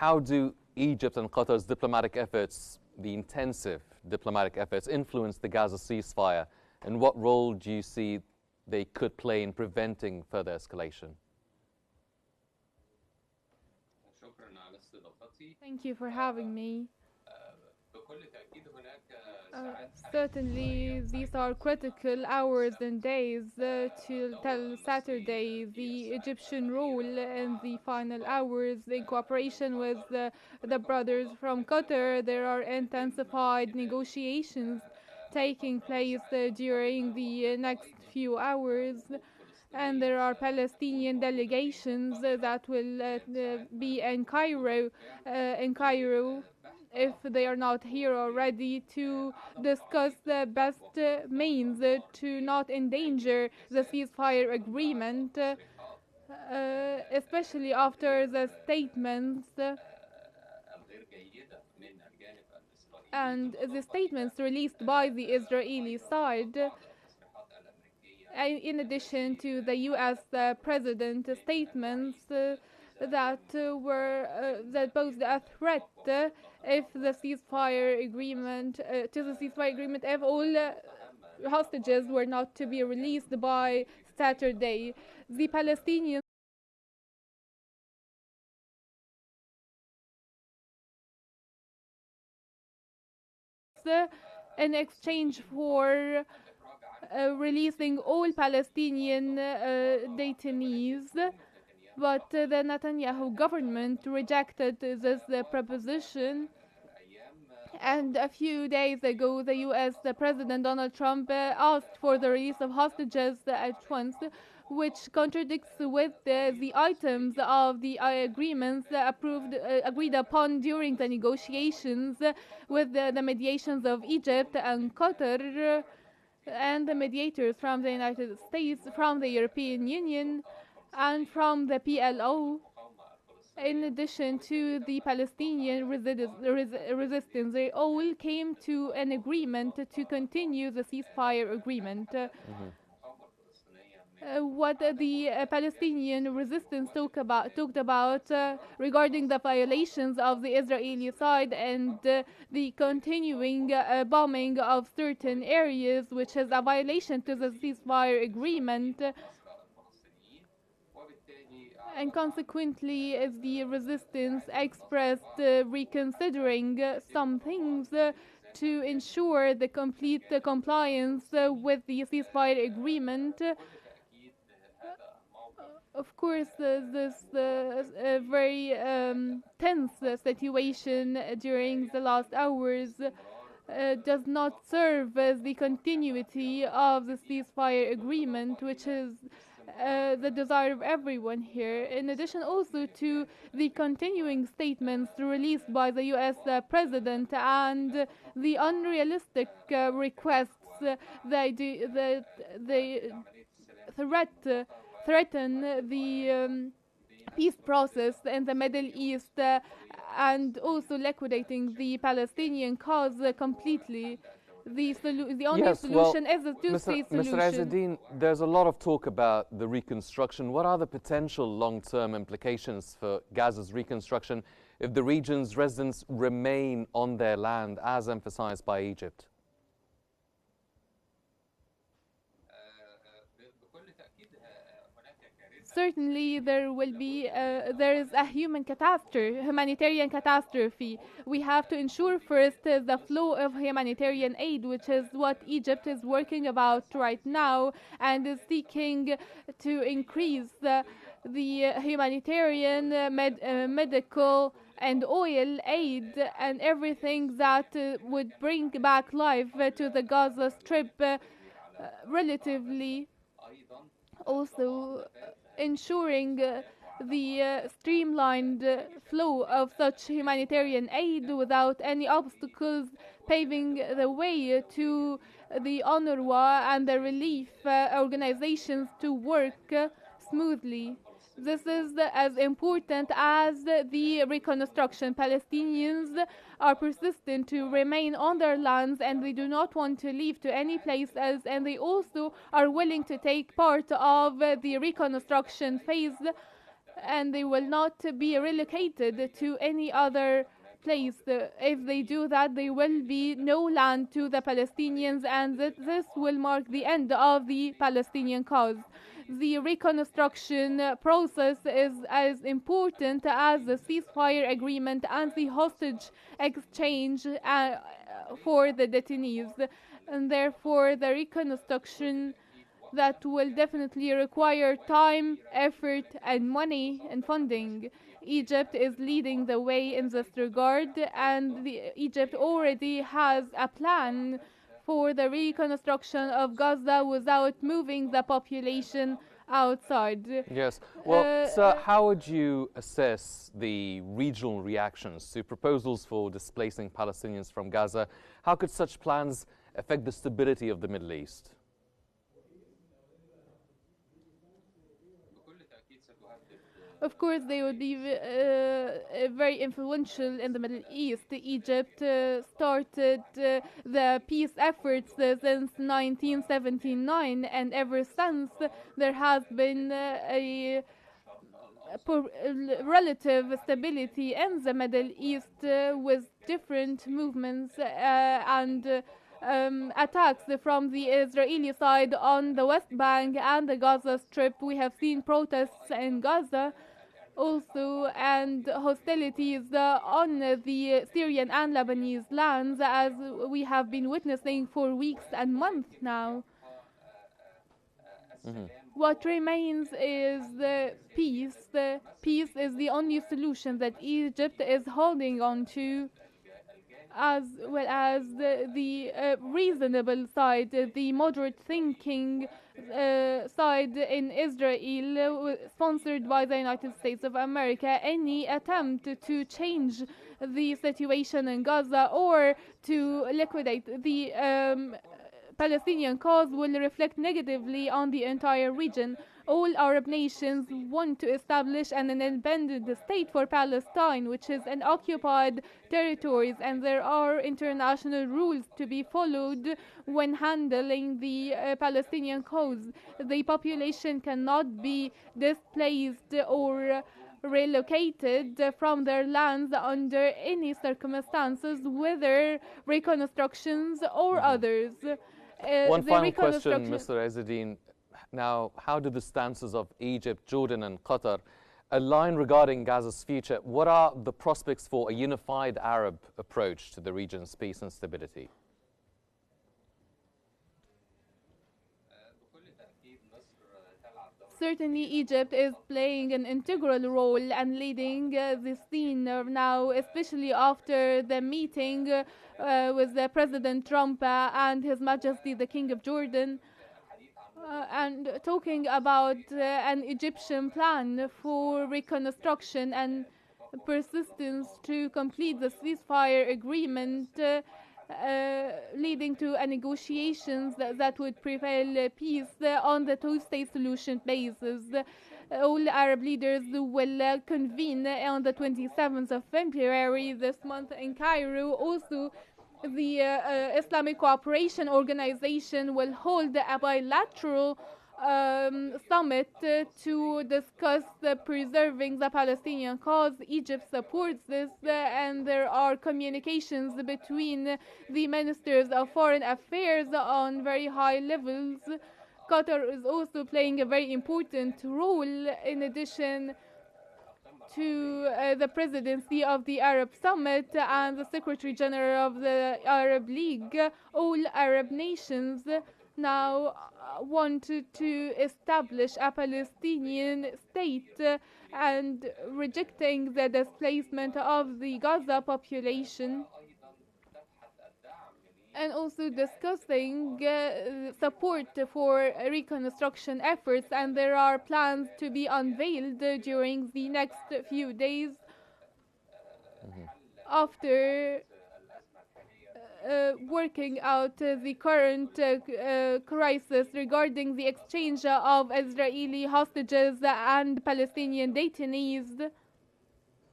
how do Egypt and Qatar's diplomatic efforts, the intensive diplomatic efforts, influence the Gaza ceasefire? And what role do you see they could play in preventing further escalation? Thank you for having me. Certainly, these are critical hours and days till Saturday. The Egyptian role in the final hours, in cooperation with the brothers from Qatar, there are intensified negotiations taking place during the next few hours. And there are Palestinian delegations that will be in Cairo, if they are not here already, to discuss the best means to not endanger the ceasefire agreement, especially after the statements and the statements released by the Israeli side. In addition to the U.S. President statements that posed a threat if the ceasefire agreement, if all hostages were not to be released by Saturday. The Palestinians in exchange for releasing all Palestinian detainees, but the Netanyahu government rejected this proposition. And a few days ago, the U.S. President Donald Trump asked for the release of hostages at once, which contradicts with the items of the agreements agreed upon during the negotiations with the mediations of Egypt and Qatar, and the mediators from the United States, from the European Union, and from the PLO, in addition to the Palestinian resistance. They all came to an agreement to continue the ceasefire agreement. What the Palestinian resistance talked about regarding the violations of the Israeli side and the continuing bombing of certain areas, which is a violation to the ceasefire agreement. And consequently, the resistance expressed reconsidering some things to ensure the complete compliance with the ceasefire agreement. Of course, this very tense situation during the last hours does not serve as the continuity of the ceasefire agreement, which is the desire of everyone here. In addition also to the continuing statements released by the U.S. President and the unrealistic requests that they threaten the peace process in the Middle East and also liquidating the Palestinian cause completely. The only solution is a two-state solution. Mr. Ezz Eldin, there's a lot of talk about the reconstruction. What are the potential long-term implications for Gaza's reconstruction if the region's residents remain on their land, as emphasized by Egypt? Certainly, there is a humanitarian catastrophe. We have to ensure first the flow of humanitarian aid, which is what Egypt is working about right now and is seeking to increase the humanitarian, medical and oil aid and everything that would bring back life to the Gaza Strip relatively. Also ensuring the streamlined flow of such humanitarian aid without any obstacles, paving the way to the UNRWA and the relief organizations to work smoothly. This is as important as the reconstruction. Palestinians are persistent to remain on their lands and they do not want to leave to any place else, and they also are willing to take part of the reconstruction phase and they will not be relocated to any other place. If they do that, there will be no land to the Palestinians, and this will mark the end of the Palestinian cause. The reconstruction process is as important as the ceasefire agreement and the hostage exchange for the detainees. And therefore, the reconstruction that will definitely require time, effort, and money and funding. Egypt is leading the way in this regard, and Egypt already has a plan for the reconstruction of Gaza without moving the population outside. Yes. Well, sir, how would you assess the regional reactions to proposals for displacing Palestinians from Gaza? How could such plans affect the stability of the Middle East? Of course, they would be very influential in the Middle East. Egypt started the peace efforts since 1979, and ever since there has been a relative stability in the Middle East with different movements and attacks from the Israeli side on the West Bank and the Gaza Strip. We have seen protests in Gaza also, and hostilities on the Syrian and Lebanese lands, as we have been witnessing for weeks and months now. What remains is the peace. The peace is the only solution that Egypt is holding on to, as well as the reasonable side, the moderate thinking side in Israel, sponsored by the United States of America. Any attempt to change the situation in Gaza or to liquidate the Palestinian cause will reflect negatively on the entire region. All Arab nations want to establish an independent state for Palestine, which is an occupied territories, and there are international rules to be followed when handling the Palestinian cause. The population cannot be displaced or relocated from their lands under any circumstances, whether reconstructions or others. One final question, Mr. Ezz Eldin. Now, how do the stances of Egypt, Jordan, and Qatar align regarding Gaza's future? What are the prospects for a unified Arab approach to the region's peace and stability? Certainly, Egypt is playing an integral role and leading the scene now, especially after the meeting with President Trump and His Majesty the King of Jordan. And talking about an Egyptian plan for reconstruction and persistence to complete the ceasefire agreement, leading to negotiations that would prevail peace on the two-state solution basis. All Arab leaders will convene on the 27th of February this month in Cairo. Also, the Islamic Cooperation Organization will hold a bilateral summit to discuss preserving the Palestinian cause. Egypt supports this, and there are communications between the ministers of foreign affairs on very high levels. Qatar is also playing a very important role in addition to the presidency of the Arab Summit and the Secretary General of the Arab League. All Arab nations now wanted to establish a Palestinian state and rejecting the displacement of the Gaza population, and also discussing support for reconstruction efforts, and there are plans to be unveiled during the next few days after working out the current crisis regarding the exchange of Israeli hostages and Palestinian detainees.